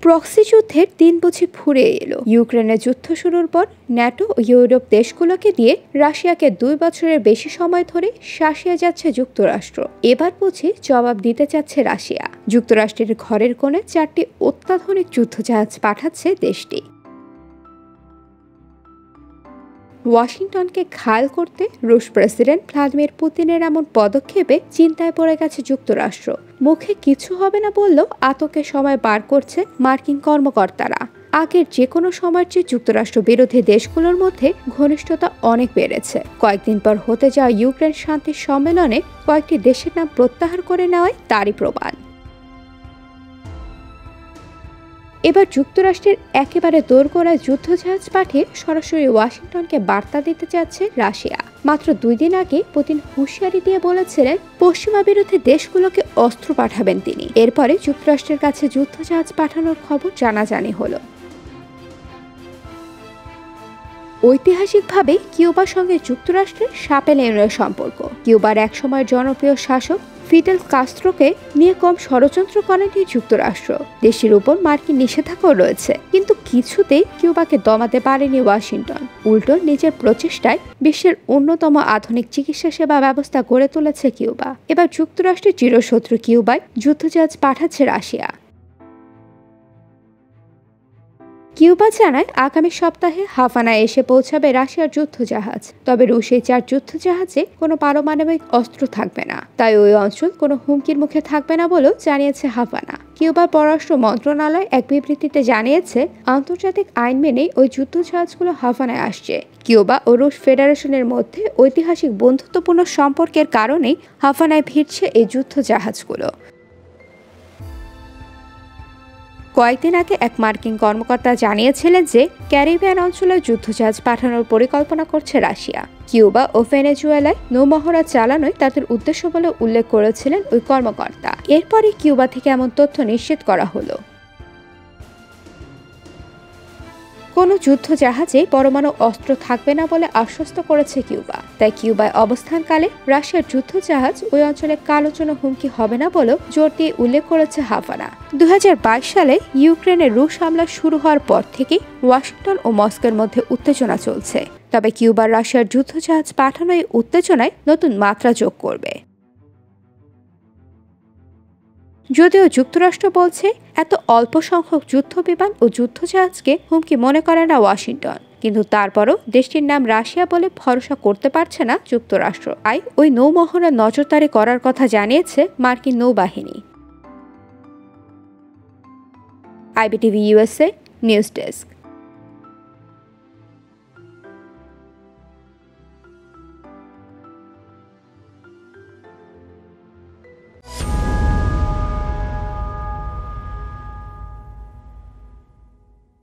Proxy যুদ্ধের দিন বুঝি ফুরিয়ে এলো। ইউক্রেনের যুদ্ধ শুরুর পর ন্যাটো ও ইউরোপ দেশগুলোকে দিয়ে রাশিয়াকে 2 বছরের বেশি সময় ধরে শাসিয়ে যাচ্ছে যুক্তরাষ্ট্র। এবার বুঝি জবাব দিতে চাচ্ছে রাশিয়া। যুক্তরাষ্ট্রের ঘরের কোণে 4টি অত্যাধুনিক যুদ্ধজাহাজ পাঠাচ্ছে দেশটি। ওয়াশিংটনকে ঘায়েল করতে রুশ প্রেসিডেন্ট ভ্লাদিমির পুতিনের এমন পদক্ষেপে চিন্তায় পড়ে গেছে যুক্তরাষ্ট্র। মুখে কিছু হবে না বললেও আতঙ্কের সময় পার করছে মার্কিন কর্মকর্তারা। আগের যে কোনো সময়ের চেয়ে যুক্তরাষ্ট্র বিরোধী দেশগুলোর মধ্যে ঘনিষ্ঠতা অনেক বেড়েছে। কয়েকদিন পর হতে যাওয়া ইউক্রেন শান্তি সম্মেলনে কয়েকটি দেশের নাম প্রত্যাহার করে নেওয়ায় তারই প্রমাণ। এবার যুক্তরাষ্ট্রের একেবারে দোরগোড়ায় যুদ্ধজাহাজ পাঠিয়ে সরাসরি ওয়াশিংটনকে বার্তা দিতে চাচ্ছে রাশিয়া। মাত্র 2 দিন আগে পুতিন হুঁশিয়ারি দিয়ে বলেছিলেন পশ্চিমা বিরোধী দেশগুলোকে অস্ত্র পাঠাবেন তিনি। এরপরে যুক্তরাষ্ট্রের কাছে যুদ্ধজাহাজ পাঠানোর খবর জানাজানি হলো। ঐতিহাসিকভাবে কিউবার সঙ্গে যুক্তরাষ্ট্রের সাপে নেউলের সম্পর্ক। কিউবার একসময়ের জনপ্রিয় শাসক ফিদেল কাস্ত্রোকে নিয়ে কম ষড়যন্ত্র করেনি যুক্তরাষ্ট্র। দেশের উপর মার্কিন নিষেধাজ্ঞাও রয়েছে, কিন্তু কিছুতেই কিউবাকে দমাতে পারেনি ওয়াশিংটন। উল্টো নিজের প্রচেষ্টায় বিশ্বের অন্যতম আধুনিক চিকিৎসা সেবা ব্যবস্থা গড়ে তুলেছে কিউবা। এবার যুক্তরাষ্ট্রের চিরশত্রু কিউবায় যুদ্ধজাহাজ পাঠাচ্ছে রাশিয়া। কিউবা জানায় আগামী সপ্তাহে হাভানায় এসে পৌঁছাবে রাশিয়ার যুদ্ধজাহাজ। তবে রুশ এই 4 যুদ্ধজাহাজে কোনো পারমাণবিক অস্ত্র থাকবে না, তাই ওই অঞ্চল কোনো হুমকির মুখে থাকবে না বলেও জানিয়েছে হাভানা। কিউবার পররাষ্ট্র মন্ত্রণালয় এক বিবৃতিতে জানিয়েছে আন্তর্জাতিক আইন মেনেই ওই যুদ্ধজাহাজগুলো হাভানায় আসছে। কিউবা ও রুশ ফেডারেশনের মধ্যে ঐতিহাসিক বন্ধুত্বপূর্ণ সম্পর্কের কারণেই হাভানায় ভিড়ছে এই যুদ্ধজাহাজগুলো। কয়েকদিন আগে এক মার্কিন কর্মকর্তা জানিয়েছিলেন যে ক্যারিবিয়ান অঞ্চলে যুদ্ধজাহাজ পাঠানোর পরিকল্পনা করছে রাশিয়া। কিউবা ও ভেনেজুয়েলায় নৌমহড়া চালানোই তাদের উদ্দেশ্য বলে উল্লেখ করেছিলেন ওই কর্মকর্তা। এরপরে কিউবা থেকে এমন তথ্য নিশ্চিত করা হলো। কোনো যুদ্ধজাহাজে পরমাণু অস্ত্র থাকবে না বলে আশ্বস্ত করেছে কিউবা। তাই কিউবায় অবস্থানকালে রাশিয়ার যুদ্ধজাহাজ ওই অঞ্চলে কারোর জন্য হুমকি হবে না বলেও জোর দিয়ে উল্লেখ করেছে হাভানা। 2022 সালে ইউক্রেনের রুশ হামলা শুরু হওয়ার পর থেকেই ওয়াশিংটন ও মস্কোর মধ্যে উত্তেজনা চলছে। তবে কিউবার রাশিয়ার যুদ্ধজাহাজ পাঠানো এই উত্তেজনায় নতুন মাত্রা যোগ করবে। যদিও যুক্তরাষ্ট্র বলছে এত অল্প সংখ্যক যুদ্ধবিমান ও যুদ্ধজাহাজকে হুমকি মনে করে না ওয়াশিংটন, কিন্তু তারপরও দেশটির নাম রাশিয়া বলে ভরসা করতে পারছে না যুক্তরাষ্ট্র। তাই ওই নৌমহড়া নজরদারি করার কথা জানিয়েছে মার্কিন নৌবাহিনী। IBTV USA news desk.